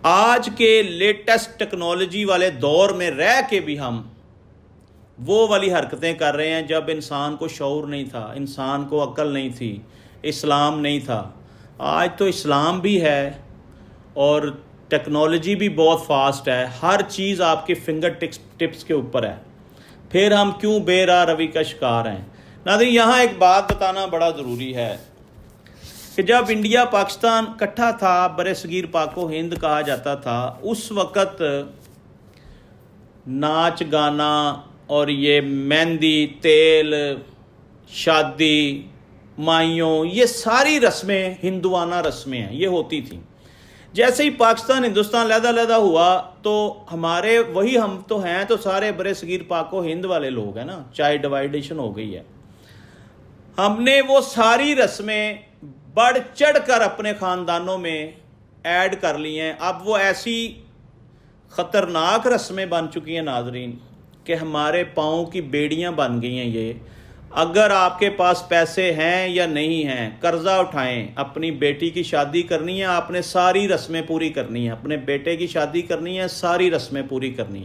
आज के latest technology वाले दौर में रह के भी हम वो वाली हरकतें कर रहे हैं जब इंसान को शऊर नहीं था, इंसान को अक्ल नहीं थी, इस्लाम नहीं था। आज तो इस्लाम भी है और टेक्नोलॉजी भी बहुत फास्ट है, हर चीज़ आपके फिंगर टिप्स के ऊपर है। फिर हम क्यों बेराह रवि का शिकार हैं? नाज़रीन, यहाँ एक बात बताना बड़ा ज़रूरी है कि जब इंडिया पाकिस्तान इकट्ठा था, बरसगीर पाको हिंद कहा जाता था, उस वक़्त नाच गाना और ये मेहंदी, तेल, शादी, माइयों, ये सारी रस्में हिंदुआना रस्में हैं, ये होती थी। जैसे ही पाकिस्तान हिंदुस्तान लहदा हुआ तो हमारे वही हम तो हैं तो सारे बरसगीर पाको हिंद वाले लोग हैं ना, चाहे डिवाइडेशन हो गई है। हमने वो सारी रस्में बढ़ चढ़ कर अपने ख़ानदानों में ऐड कर ली हैं। अब वो ऐसी ख़तरनाक रस्में बन चुकी हैं नाजरीन कि हमारे पाँव की बेड़ियां बन गई हैं ये। अगर आपके पास पैसे हैं या नहीं हैं, कर्जा उठाएं, अपनी बेटी की शादी करनी है, आपने सारी रस्में पूरी करनी है, अपने बेटे की शादी करनी है, सारी रस्में पूरी करनी है।